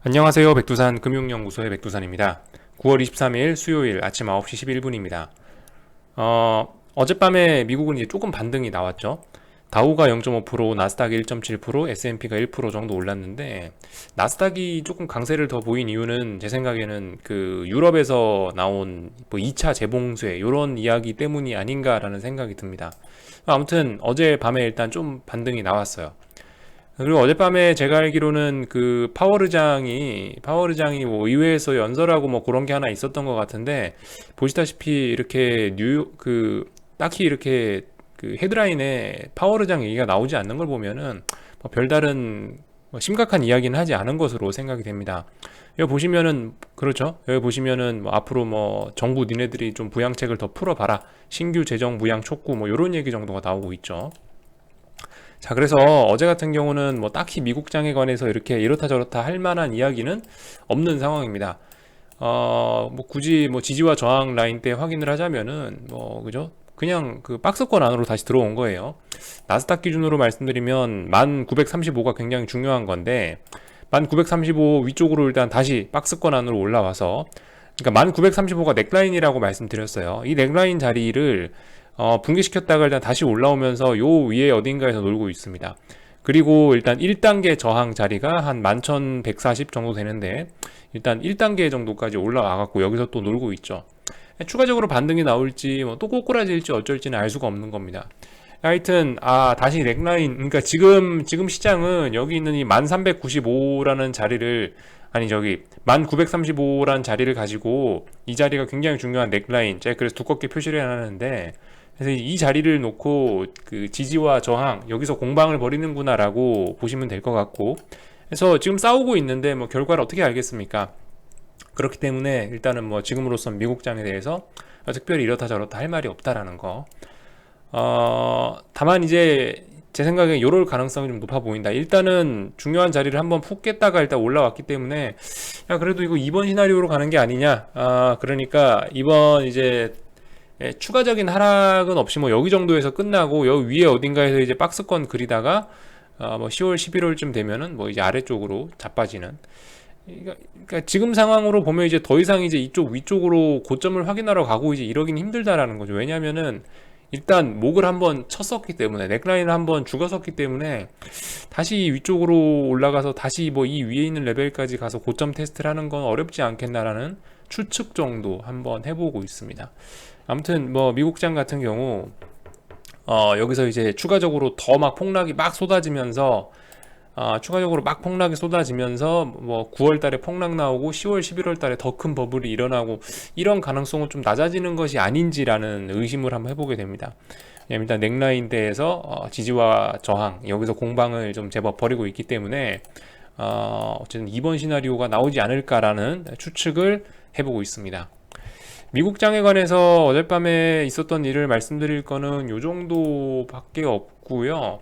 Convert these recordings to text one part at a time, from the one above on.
안녕하세요. 백두산 금융연구소의 백두산입니다. 9월 23일 수요일 아침 9시 11분입니다. 어젯밤에 미국은 이제 조금 반등이 나왔죠. 다우가 0.5%, 나스닥이 1.7%, S&P가 1% 정도 올랐는데, 나스닥이 조금 강세를 더 보인 이유는 제 생각에는 그 유럽에서 나온 뭐 2차 재봉쇄 이런 이야기 때문이 아닌가라는 생각이 듭니다. 아무튼 어제 밤에 일단 좀 반등이 나왔어요. 그리고 어젯밤에 제가 알기로는 그 파워르장이 뭐 의회에서 연설하고 뭐 그런 게 하나 있었던 것 같은데, 보시다시피 이렇게 딱히 이렇게 그 헤드라인에 파워르장 얘기가 나오지 않는 걸 보면은 뭐 별다른 뭐 심각한 이야기는 하지 않은 것으로 생각이 됩니다. 여기 보시면은 그렇죠. 여기 보시면은 뭐 앞으로 뭐 정부 니네들이 좀 부양책을 더 풀어봐라. 신규 재정 부양 촉구 뭐 이런 얘기 정도가 나오고 있죠. 자, 그래서 어제 같은 경우는 뭐 딱히 미국장에 관해서 이렇게 이렇다 저렇다 할 만한 이야기는 없는 상황입니다. 뭐 굳이 뭐 지지와 저항 라인 때 확인을 하자면은 뭐 그죠? 그냥 그 박스권 안으로 다시 들어온 거예요. 나스닥 기준으로 말씀드리면 1935가 굉장히 중요한 건데 1935 위쪽으로 일단 다시 박스권 안으로 올라와서, 그러니까 1935가 넥라인이라고 말씀드렸어요. 이 넥라인 자리를 붕괴시켰다가 일단 다시 올라오면서 요 위에 어딘가에서 놀고 있습니다. 그리고 일단 1단계 저항 자리가 한 11,140 정도 되는데, 일단 1단계 정도까지 올라와 갖고 여기서 또 놀고 있죠. 추가적으로 반등이 나올지 뭐 또 꼬꾸라질지 어쩔지는 알 수가 없는 겁니다. 하여튼 다시 넥라인, 그러니까 지금 시장은 여기 있는 이 1395라는 자리를, 아니 저기 1935라는 자리를 가지고, 이 자리가 굉장히 중요한 넥라인, 제가 그래서 두껍게 표시를 해놨는데, 그래서 이 자리를 놓고 그 지지와 저항, 여기서 공방을 벌이는구나라고 보시면 될 것 같고, 그래서 지금 싸우고 있는데 뭐 결과를 어떻게 알겠습니까? 그렇기 때문에 일단은 뭐 지금으로선 미국장에 대해서 특별히 이렇다 저렇다 할 말이 없다라는 거. 다만 이제 제 생각에 요럴 가능성이 좀 높아 보인다. 일단은 중요한 자리를 한번 푹 깼다가 일단 올라왔기 때문에, 야 그래도 이거 이번 시나리오로 가는 게 아니냐. 그러니까 이번 이제 추가적인 하락은 없이 뭐 여기 정도에서 끝나고 여기 위에 어딘가에서 이제 박스권 그리다가 뭐 10월 11월쯤 되면은 뭐 이제 아래쪽으로 자빠지는, 그러니까 지금 상황으로 보면 이제 더 이상 이제 이쪽 위쪽으로 고점을 확인하러 가고 이제 이러긴 힘들다라는 거죠. 왜냐면은 일단 목을 한번 쳤었기 때문에, 넥라인을 한번 죽었었기 때문에 다시 위쪽으로 올라가서 다시 뭐 이 위에 있는 레벨까지 가서 고점 테스트를 하는 건 어렵지 않겠나라는 추측 정도 한번 해보고 있습니다. 아무튼 뭐 미국장 같은 경우 여기서 이제 추가적으로 더 막 폭락이 막 쏟아지면서, 추가적으로 막 폭락이 쏟아지면서 뭐 9월 달에 폭락 나오고 10월 11월 달에 더 큰 버블이 일어나고 이런 가능성은 좀 낮아지는 것이 아닌지라는 의심을 한번 해보게 됩니다. 왜냐면 일단 넥라인대에서 지지와 저항, 여기서 공방을 좀 제법 벌이고 있기 때문에 어쨌든 이번 시나리오가 나오지 않을까라는 추측을 해보고 있습니다. 미국장에 관해서 어젯밤에 있었던 일을 말씀드릴 거는 요 정도밖에 없고요.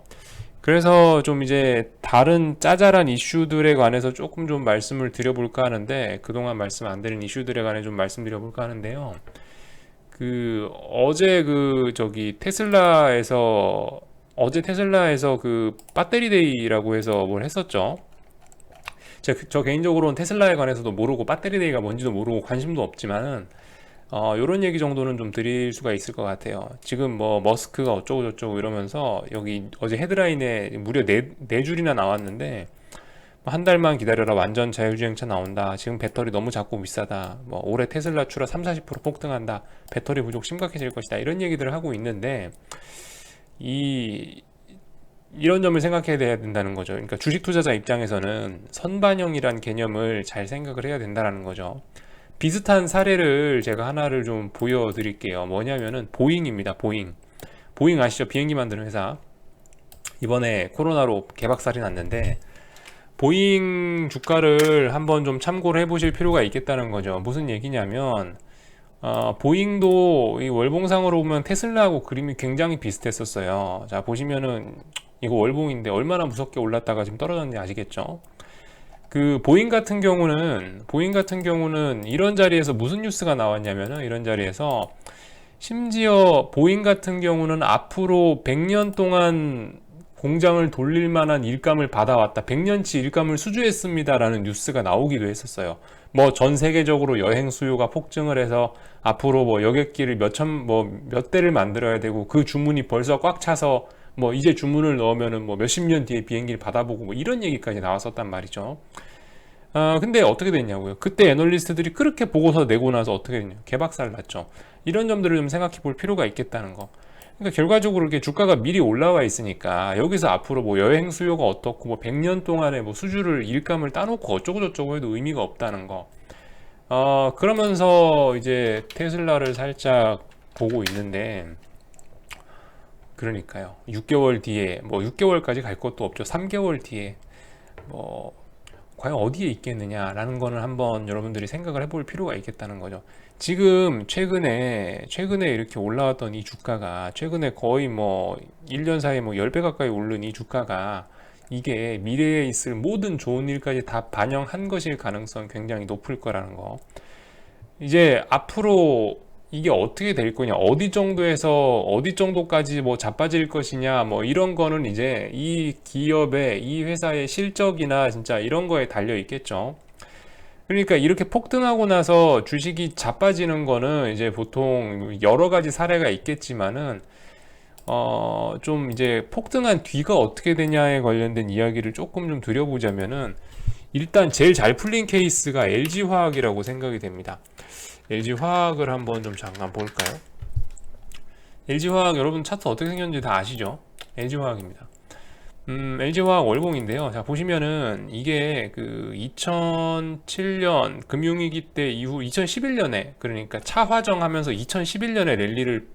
그래서 좀 이제 다른 짜잘한 이슈들에 관해서 조금 좀 말씀을 드려볼까 하는데, 그동안 말씀 안 드린 이슈들에 관해 좀 말씀드려볼까 하는데요. 그 어제 그 저기 테슬라에서 그 배터리 데이라고 해서 뭘 했었죠. 저 개인적으로는 테슬라에 관해서도 모르고 배터리 데이가 뭔지도 모르고 관심도 없지만은 요런 얘기 정도는 좀 드릴 수가 있을 것 같아요. 지금 뭐 머스크가 어쩌고저쩌고 이러면서 여기 어제 헤드라인에 무려 네 줄이나 나왔는데, 한 달만 기다려라, 완전 자율주행차 나온다, 지금 배터리 너무 작고 비싸다, 뭐 올해 테슬라 출하 30-40% 폭등한다, 배터리 부족 심각해질 것이다, 이런 얘기들을 하고 있는데, 이 이런 점을 생각해야 된다는 거죠. 그러니까 주식 투자자 입장에서는 선반영이란 개념을 잘 생각을 해야 된다는 거죠. 비슷한 사례를 제가 하나를 좀 보여드릴게요. 뭐냐면은 보잉입니다. 보잉 아시죠? 비행기 만드는 회사. 이번에 코로나로 개박살이 났는데 보잉 주가를 한번 좀 참고를 해보실 필요가 있겠다는 거죠. 무슨 얘기냐면 보잉도 이 월봉상으로 보면 테슬라하고 그림이 굉장히 비슷했었어요. 자, 보시면은 이거 월봉인데 얼마나 무섭게 올랐다가 지금 떨어졌는지 아시겠죠? 그 보잉 같은 경우는 이런 자리에서 무슨 뉴스가 나왔냐면은, 이런 자리에서 심지어 보잉 같은 경우는 앞으로 100년 동안 공장을 돌릴 만한 일감을 받아왔다. 100년치 일감을 수주했습니다라는 뉴스가 나오기도 했었어요. 뭐 전 세계적으로 여행 수요가 폭증을 해서 앞으로 뭐 여객기를 몇 대를 만들어야 되고 그 주문이 벌써 꽉 차서 뭐 이제 주문을 넣으면은 뭐 몇십 년 뒤에 비행기를 받아보고 뭐 이런 얘기까지 나왔었단 말이죠. 근데 어떻게 됐냐고요. 그때 애널리스트들이 그렇게 보고서 내고 나서 어떻게 됐냐. 개박살 났죠. 이런 점들을 좀 생각해 볼 필요가 있겠다는 거. 그러니까 결과적으로 이렇게 주가가 미리 올라와 있으니까 여기서 앞으로 뭐 여행 수요가 어떻고 뭐 100년 동안에 뭐 수주를 일감을 따놓고 어쩌고저쩌고 해도 의미가 없다는 거. 그러면서 이제 테슬라를 살짝 보고 있는데, 그러니까요. 6개월 뒤에 뭐 6개월까지 갈 것도 없죠. 3개월 뒤에 뭐 과연 어디에 있겠느냐라는 거는 한번 여러분들이 생각을 해볼 필요가 있겠다는 거죠. 지금 최근에 이렇게 올라왔던 이 주가가 최근에 거의 뭐 1년 사이에 뭐 10배 가까이 오른 이 주가가 이게 미래에 있을 모든 좋은 일까지 다 반영한 것일 가능성 굉장히 높을 거라는 거. 이제 앞으로 이게 어떻게 될 거냐, 어디 정도에서 어디 정도까지 뭐 자빠질 것이냐, 뭐 이런 거는 이제 이 기업의, 이 회사의 실적이나 진짜 이런 거에 달려 있겠죠. 그러니까 이렇게 폭등하고 나서 주식이 자빠지는 거는 이제 보통 여러 가지 사례가 있겠지만은 좀 이제 폭등한 뒤가 어떻게 되냐에 관련된 이야기를 조금 좀 드려보자면은, 일단 제일 잘 풀린 케이스가 LG화학이라고 생각이 됩니다. LG화학을 한번 좀 잠깐 볼까요? LG화학 여러분 차트 어떻게 생겼는지 다 아시죠? LG화학입니다. LG화학 월봉인데요. 자, 보시면은 이게 그 2007년 금융위기 때 이후 2011년에, 그러니까 차화정하면서 2011년에 랠리를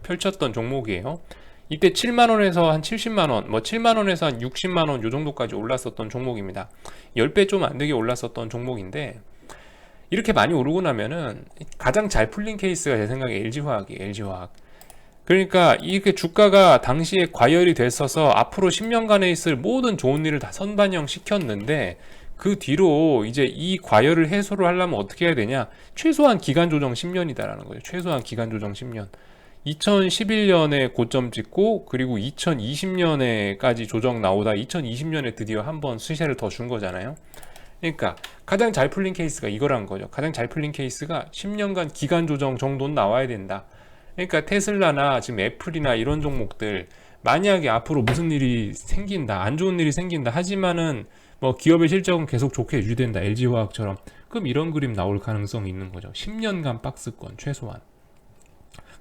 펼쳤던 종목이에요. 이때 7만원에서 한 70만원, 뭐 7만원에서 한 60만원 요 정도까지 올랐었던 종목입니다. 10배 좀 안 되게 올랐었던 종목인데, 이렇게 많이 오르고 나면은 가장 잘 풀린 케이스가 제 생각에 LG화학이에요. LG화학. 그러니까 이게 주가가 당시에 과열이 됐어서 앞으로 10년간에 있을 모든 좋은 일을 다 선반영 시켰는데, 그 뒤로 이제 이 과열을 해소를 하려면 어떻게 해야 되냐? 최소한 기간 조정 10년이다라는 거예요. 최소한 기간 조정 10년. 2011년에 고점 찍고, 그리고 2020년에까지 조정 나오다 2020년에 드디어 한번 수시를 더 준 거잖아요. 그러니까 가장 잘 풀린 케이스가 이거란 거죠. 가장 잘 풀린 케이스가 10년간 기간 조정 정도는 나와야 된다. 그러니까 테슬라나 지금 애플이나 이런 종목들, 만약에 앞으로 무슨 일이 생긴다, 안 좋은 일이 생긴다 하지만은 뭐 기업의 실적은 계속 좋게 유지된다, LG화학처럼, 그럼 이런 그림 나올 가능성이 있는 거죠. 10년간 박스권 최소한.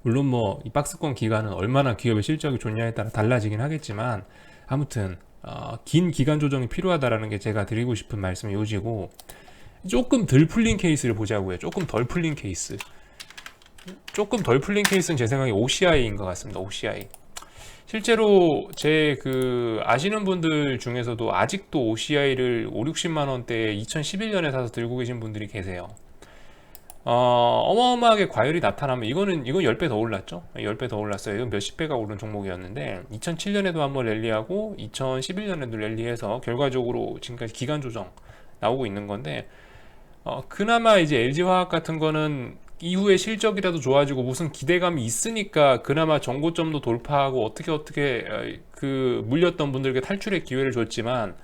물론 뭐 이 박스권 기간은 얼마나 기업의 실적이 좋냐에 따라 달라지긴 하겠지만, 아무튼 긴 기간 조정이 필요하다라는 게 제가 드리고 싶은 말씀의 요지고, 조금 덜 풀린 케이스를 보자고요. 조금 덜 풀린 케이스. 조금 덜 풀린 케이스는 제 생각에 OCI인 것 같습니다. OCI. 실제로 제 그 아시는 분들 중에서도 아직도 OCI를 5, 60만 원대에 2011년에 사서 들고 계신 분들이 계세요. 어마어마하게 과열이 나타나면 이건 10배 더 올랐죠. 10배 더 올랐어요. 이건 몇십 배가 오른 종목이었는데 2007년에도 한번 랠리하고 2011년에도 랠리해서 결과적으로 지금까지 기간 조정 나오고 있는 건데, 그나마 이제 LG화학 같은 거는 이후에 실적이라도 좋아지고 무슨 기대감이 있으니까 그나마 정고점도 돌파하고 어떻게 그 물렸던 분들에게 탈출의 기회를 줬지만,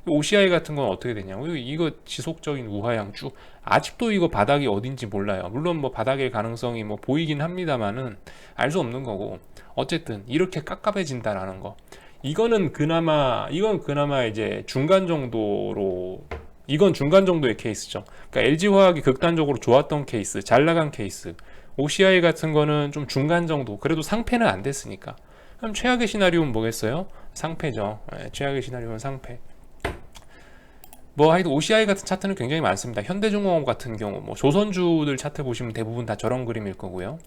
OCI 같은 건 어떻게 되냐고, 이거 지속적인 우하향 쭉, 아직도 이거 바닥이 어딘지 몰라요. 물론 뭐 바닥의 가능성이 뭐 보이긴 합니다만은 알 수 없는 거고, 어쨌든 이렇게 깝깝해진다라는 거, 이건 그나마 이제 중간 정도로, 이건 중간 정도의 케이스죠. 그러니까 LG화학이 극단적으로 좋았던 케이스, 잘 나간 케이스, OCI 같은 거는 좀 중간 정도, 그래도 상패는 안 됐으니까. 그럼 최악의 시나리오는 뭐겠어요? 상패죠. 최악의 시나리오는 상패. 뭐 하여튼 OCI 같은 차트는 굉장히 많습니다. 현대중공업 같은 경우, 뭐 조선주들 차트 보시면 대부분 다 저런 그림일 거고요.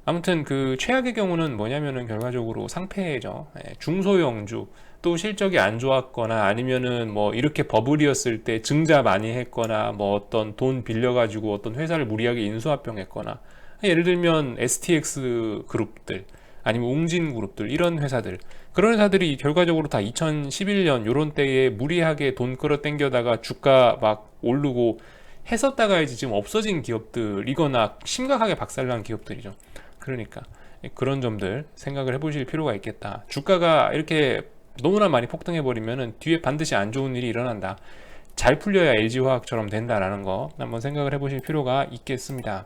아무튼 그 최악의 경우는 뭐냐면은 결과적으로 상패죠. 중소형주, 또 실적이 안 좋았거나 아니면은 뭐 이렇게 버블이었을 때 증자 많이 했거나, 뭐 어떤 돈 빌려가지고 어떤 회사를 무리하게 인수합병했거나, 예를 들면 STX 그룹들, 아니면 웅진 그룹들, 이런 회사들, 그런 회사들이 결과적으로 다 2011년 요런 때에 무리하게 돈 끌어당겨다가 주가 막 오르고 했었다가 이제 지금 없어진 기업들이거나 심각하게 박살난 기업들이죠. 그러니까 그런 점들 생각을 해보실 필요가 있겠다. 주가가 이렇게 너무나 많이 폭등해 버리면은 뒤에 반드시 안 좋은 일이 일어난다. 잘 풀려야 LG화학처럼 된다라는 거 한번 생각을 해보실 필요가 있겠습니다.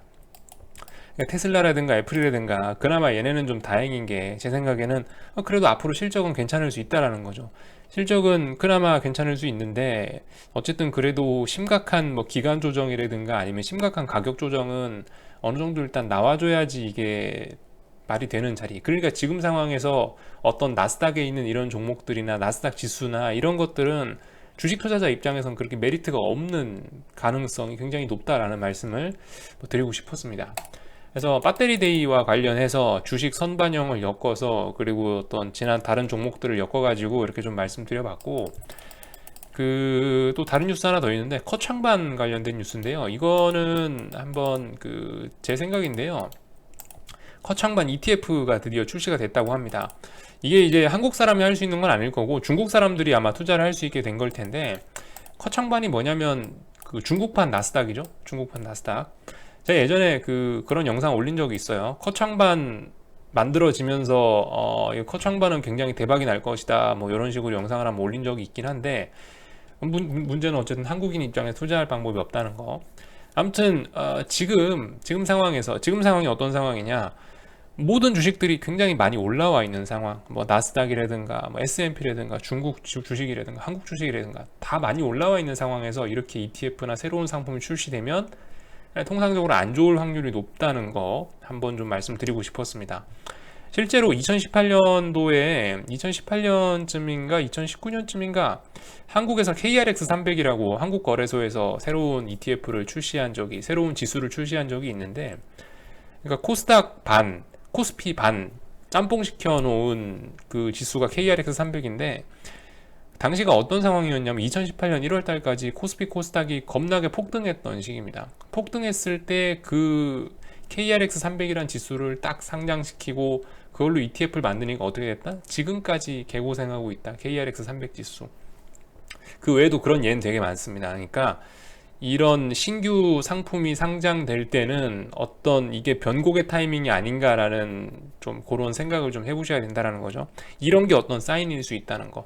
그러니까 테슬라라든가 애플이라든가 그나마 얘네는 좀 다행인 게 제 생각에는 그래도 앞으로 실적은 괜찮을 수 있다라는 거죠. 실적은 그나마 괜찮을 수 있는데 어쨌든 그래도 심각한 뭐 기간 조정이라든가 아니면 심각한 가격 조정은 어느 정도 일단 나와줘야지 이게 말이 되는 자리. 그러니까 지금 상황에서 어떤 나스닥에 있는 이런 종목들이나 나스닥 지수나 이런 것들은 주식 투자자 입장에선 그렇게 메리트가 없는 가능성이 굉장히 높다라는 말씀을 드리고 싶었습니다. 그래서 배터리 데이와 관련해서 주식 선반영을 엮어서 그리고 어떤 지난 다른 종목들을 엮어가지고 이렇게 좀 말씀드려봤고, 그 또 다른 뉴스 하나 더 있는데 커창반 관련된 뉴스인데요. 이거는 한번 그 제 생각인데요. 커창반 ETF가 드디어 출시가 됐다고 합니다. 이게 이제 한국 사람이 할 수 있는 건 아닐 거고 중국 사람들이 아마 투자를 할 수 있게 된 걸 텐데, 커창반이 뭐냐면 그 중국판 나스닥이죠. 중국판 나스닥. 제가 예전에 그런 영상 올린 적이 있어요. 커창반 만들어지면서 이 커창반은 굉장히 대박이 날 것이다 뭐 이런 식으로 영상을 한번 올린 적이 있긴 한데, 문제는 어쨌든 한국인 입장에 투자할 방법이 없다는 거. 아무튼 지금 상황이 어떤 상황이냐, 모든 주식들이 굉장히 많이 올라와 있는 상황, 뭐 나스닥이라든가 뭐 S&P라든가 중국 주식이라든가 한국 주식이라든가 다 많이 올라와 있는 상황에서 이렇게 ETF나 새로운 상품이 출시되면 통상적으로 안 좋을 확률이 높다는 거 한번 좀 말씀드리고 싶었습니다. 실제로 2018년쯤인가 2019년쯤인가 한국에서 KRX 300이라고 한국 거래소에서 새로운 ETF를 새로운 지수를 출시한 적이 있는데, 그러니까 코스닥 반, 코스피 반 짬뽕 시켜 놓은 그 지수가 KRX 300인데, 당시가 어떤 상황이었냐면 2018년 1월 달까지 코스피 코스닥이 겁나게 폭등했던 시기입니다. 폭등했을 때 그 KRX 300이란 지수를 딱 상장시키고 그걸로 ETF를 만드니까 어떻게 됐다? 지금까지 개고생하고 있다. KRX 300 지수. 그 외에도 그런 예는 되게 많습니다. 그러니까 이런 신규 상품이 상장될 때는 어떤 이게 변곡의 타이밍이 아닌가라는 좀 그런 생각을 좀 해보셔야 된다는 거죠. 이런 게 어떤 사인일 수 있다는 거.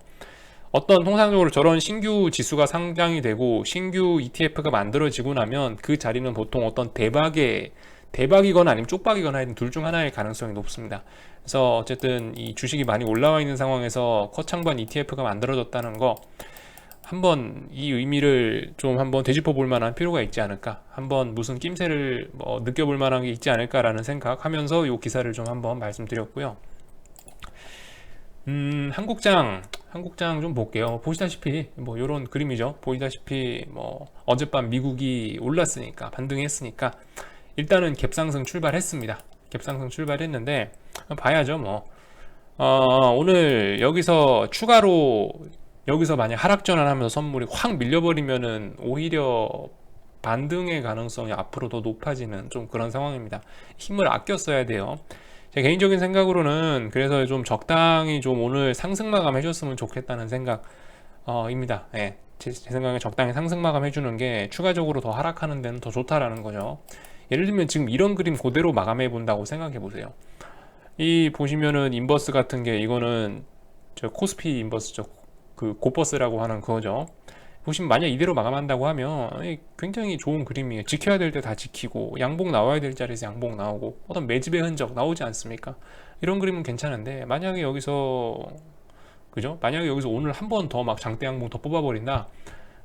어떤 통상적으로 저런 신규 지수가 상장이 되고 신규 ETF가 만들어지고 나면 그 자리는 보통 어떤 대박이거나 아니면 쪽박이거나 둘 중 하나일 가능성이 높습니다. 그래서 어쨌든 이 주식이 많이 올라와 있는 상황에서 커창반 ETF가 만들어졌다는 거, 한번 이 의미를 좀 한번 되짚어 볼 만한 필요가 있지 않을까, 한번 무슨 낌새를 느껴볼 만한 게 있지 않을까라는 생각하면서 이 기사를 좀 한번 말씀드렸고요. 한국장 좀 볼게요. 보시다시피 뭐 이런 그림이죠. 보시다시피 뭐 어젯밤 미국이 올랐으니까, 반등했으니까 일단은 갭상승 출발했습니다. 갭상승 출발했는데 봐야죠. 뭐 오늘 여기서 추가로 여기서 만약 하락 전환하면서 선물이 확 밀려버리면은 오히려 반등의 가능성이 앞으로 더 높아지는 좀 그런 상황입니다. 힘을 아껴 써야 돼요. 제 개인적인 생각으로는 그래서 좀 적당히 좀 오늘 상승 마감 해줬으면 좋겠다는 생각입니다. 예, 제 생각에 적당히 상승 마감 해주는 게 추가적으로 더 하락하는 데는 더 좋다라는 거죠. 예를 들면 지금 이런 그림 그대로 마감해 본다고 생각해 보세요. 이 보시면은 인버스 같은 게, 이거는 저 코스피 인버스죠. 그 고버스라고 하는 그거죠. 보시면 만약 이대로 마감한다고 하면 굉장히 좋은 그림이에요. 지켜야 될 때 다 지키고 양봉 나와야 될 자리에서 양봉 나오고 어떤 매집의 흔적 나오지 않습니까? 이런 그림은 괜찮은데, 만약에 여기서 그죠? 만약에 여기서 오늘 한 번 더 막 장대 양봉 더 뽑아버린다,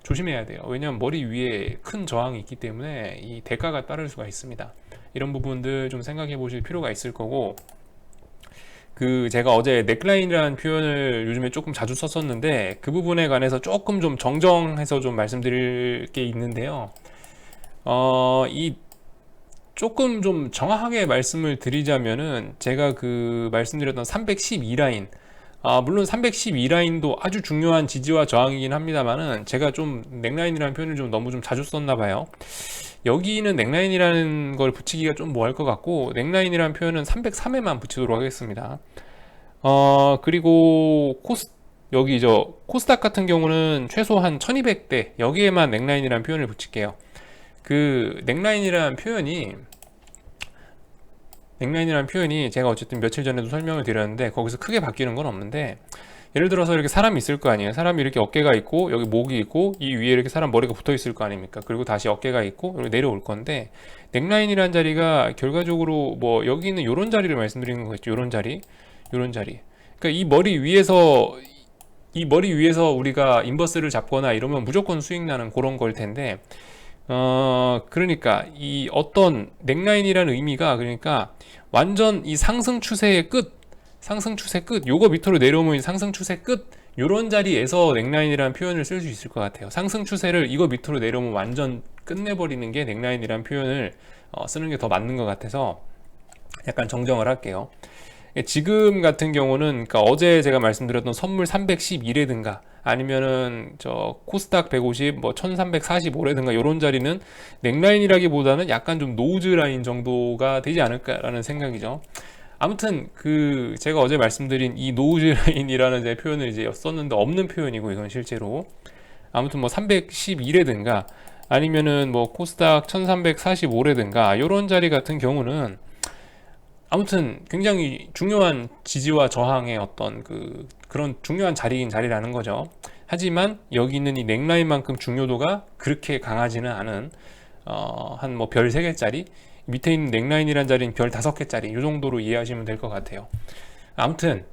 조심해야 돼요. 왜냐하면 머리 위에 큰 저항이 있기 때문에 이 대가가 따를 수가 있습니다. 이런 부분들 좀 생각해 보실 필요가 있을 거고, 제가 어제 넥라인이라는 표현을 요즘에 조금 자주 썼었는데 그 부분에 관해서 조금 좀 정정해서 좀 말씀드릴 게 있는데요. 이 조금 좀 정확하게 말씀을 드리자면은, 제가 말씀드렸던 312라인, 물론 312라인도 아주 중요한 지지와 저항이긴 합니다만은 제가 좀 넥라인이라는 표현을 좀 너무 좀 자주 썼나 봐요. 여기는 넥라인이라는 걸 붙이기가 좀 뭐 할 것 같고, 넥라인이라는 표현은 303에만 붙이도록 하겠습니다. 그리고 여기 코스닥 같은 경우는 최소한 1200대 여기에만 넥라인이라는 표현을 붙일게요. 넥라인이라는 표현이 제가 어쨌든 며칠 전에도 설명을 드렸는데 거기서 크게 바뀌는 건 없는데, 예를 들어서 이렇게 사람이 있을 거 아니에요. 사람이 이렇게 어깨가 있고 여기 목이 있고 이 위에 이렇게 사람 머리가 붙어 있을 거 아닙니까? 그리고 다시 어깨가 있고 이렇게 내려올 건데, 넥라인이라는 자리가 결과적으로 뭐 여기 있는 요런 자리를 말씀드리는 거겠죠. 요런 자리, 요런 자리. 그러니까 이 머리 위에서 우리가 인버스를 잡거나 이러면 무조건 수익 나는 그런 걸 텐데, 그러니까 이 어떤 넥라인이라는 의미가, 그러니까 완전 이 상승 추세의 끝, 상승 추세 끝, 요거 밑으로 내려오면 상승 추세 끝, 요런 자리에서 넥라인이라는 표현을 쓸 수 있을 것 같아요. 상승 추세를 이거 밑으로 내려오면 완전 끝내버리는 게 넥라인이라는 표현을 쓰는 게 더 맞는 것 같아서 약간 정정을 할게요. 지금 같은 경우는, 그러니까 어제 제가 말씀드렸던 선물 311이라든가 아니면은 저 코스닥 150, 뭐 1345라든가 이런 자리는 넥라인이라기보다는 약간 좀 노즈 라인 정도가 되지 않을까라는 생각이죠. 아무튼 그 제가 어제 말씀드린 이 노즈 라인이라는 제 표현을 이제 썼는데 없는 표현이고, 이건 실제로 아무튼 뭐 311이라든가 아니면은 뭐 코스닥 1345라든가 이런 자리 같은 경우는 아무튼 굉장히 중요한 지지와 저항의 어떤 그런 중요한 자리인 자리라는 거죠. 하지만 여기 있는 이 넥라인만큼 중요도가 그렇게 강하지는 않은 한 뭐 별 3개짜리, 밑에 있는 넥라인이란 자리는 별 5개짜리, 이 정도로 이해하시면 될 것 같아요. 아무튼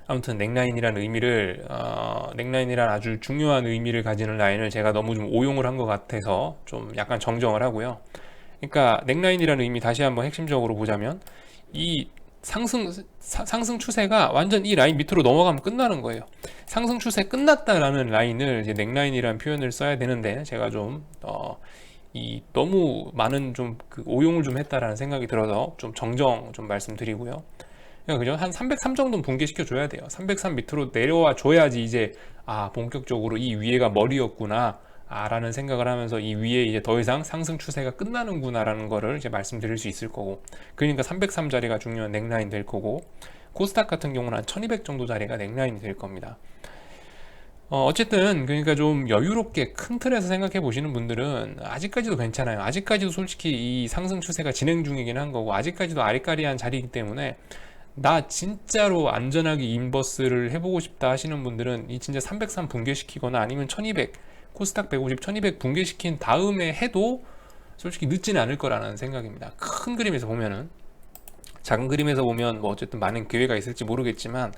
넥라인이란 의미를 넥라인이란 아주 중요한 의미를 가지는 라인을 제가 너무 좀 오용을 한 것 같아서 좀 약간 정정을 하고요. 그러니까 넥라인이라는 의미 다시 한번 핵심적으로 보자면, 이 상승 추세가 완전 이 라인 밑으로 넘어가면 끝나는 거예요. 상승 추세 끝났다라는 라인을 이제 넥라인이라는 표현을 써야 되는데, 제가 좀 너무 많은 좀 오용을 좀 했다라는 생각이 들어서 좀 정정 좀 말씀드리고요. 그러니까 그죠? 한 303 정도는 붕괴시켜 줘야 돼요. 303 밑으로 내려와 줘야지 이제 본격적으로 이 위에가 머리였구나 라는 생각을 하면서 이 위에 이제 더 이상 상승 추세가 끝나는구나 라는 거를 이제 말씀드릴 수 있을 거고, 그러니까 303 자리가 중요한 넥라인 될 거고, 코스닥 같은 경우는 한 1200 정도 자리가 넥라인이 될 겁니다. 어쨌든 그러니까 좀 여유롭게 큰 틀에서 생각해 보시는 분들은 아직까지도 괜찮아요. 아직까지도 솔직히 이 상승 추세가 진행 중이긴 한 거고, 아직까지도 아리까리한 자리이기 때문에 나 진짜로 안전하게 인버스를 해보고 싶다 하시는 분들은 이 진짜 303 붕괴시키거나 아니면 1200, 코스닥 150, 1200 붕괴시킨 다음에 해도 솔직히 늦지는 않을 거라는 생각입니다. 큰 그림에서 보면은. 작은 그림에서 보면 뭐 어쨌든 많은 기회가 있을지 모르겠지만,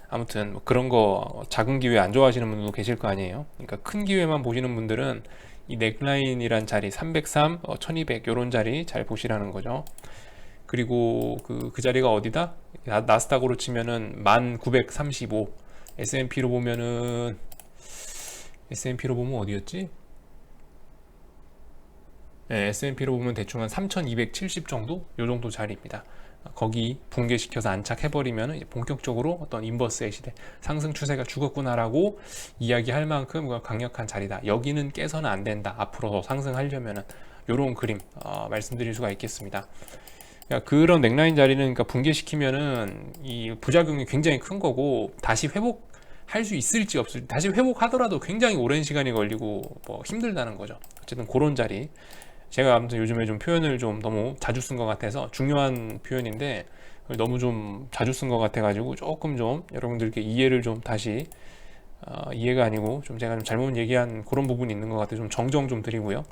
아무튼 뭐 그런 거 작은 기회 안 좋아하시는 분들도 계실 거 아니에요. 그러니까 큰 기회만 보시는 분들은 이 넥라인이란 자리 303, 1200 요런 자리 잘 보시라는 거죠. 그리고 그 자리가 어디다? 나스닥으로 치면은 1935, S&P로 보면은 어디였지? 네, S&P로 보면 대충 한 3270 정도? 요 정도 자리입니다. 거기 붕괴시켜서 안착해버리면 본격적으로 어떤 인버스의 시대, 상승 추세가 죽었구나라고 이야기할 만큼 강력한 자리다. 여기는 깨서는 안 된다. 앞으로 더 상승하려면은 요런 그림 말씀드릴 수가 있겠습니다. 그러니까 그런 넥라인 자리는 그러니까 붕괴시키면은 이 부작용이 굉장히 큰 거고, 다시 회복할 수 있을지 없을지, 다시 회복하더라도 굉장히 오랜 시간이 걸리고 뭐 힘들다는 거죠. 어쨌든 그런 자리, 제가 아무튼 요즘에 좀 표현을 좀 너무 자주 쓴 것 같아서, 중요한 표현인데 너무 좀 자주 쓴 것 같아 가지고 조금 좀 여러분들께 이해를 좀 다시 이해가 아니고 좀 제가 좀 잘못 얘기한 그런 부분이 있는 것 같아서 좀 정정 좀 드리고요.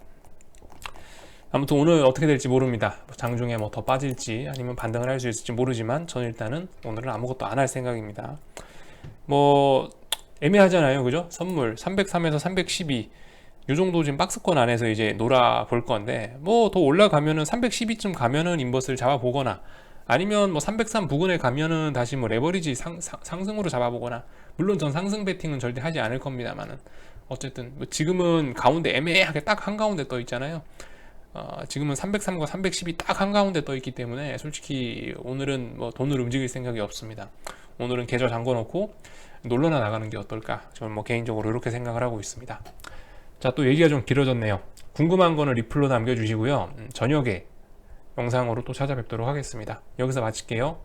아무튼 오늘 어떻게 될지 모릅니다. 장중에 뭐 더 빠질지 아니면 반등을 할 수 있을지 모르지만, 저는 일단은 오늘은 아무것도 안 할 생각입니다. 뭐 애매하잖아요, 그죠? 선물 303에서 312 요 정도 지금 박스권 안에서 이제 놀아 볼 건데, 뭐 더 올라가면은 312쯤 가면은 인버스를 잡아 보거나, 아니면 뭐 303 부근에 가면은 다시 뭐 레버리지 상승으로 잡아 보거나, 물론 전 상승 베팅은 절대 하지 않을 겁니다만은, 어쨌든 뭐 지금은 가운데 애매하게 딱 한가운데 떠 있잖아요. 지금은 303과 310이 딱 한가운데 떠 있기 때문에 솔직히 오늘은 뭐 돈을 움직일 생각이 없습니다. 오늘은 계좌 잠궈 놓고 놀러나 나가는 게 어떨까, 저는 뭐 개인적으로 이렇게 생각을 하고 있습니다. 자, 또 얘기가 좀 길어졌네요. 궁금한 거는 리플로 남겨주시고요. 저녁에 영상으로 또 찾아뵙도록 하겠습니다. 여기서 마칠게요.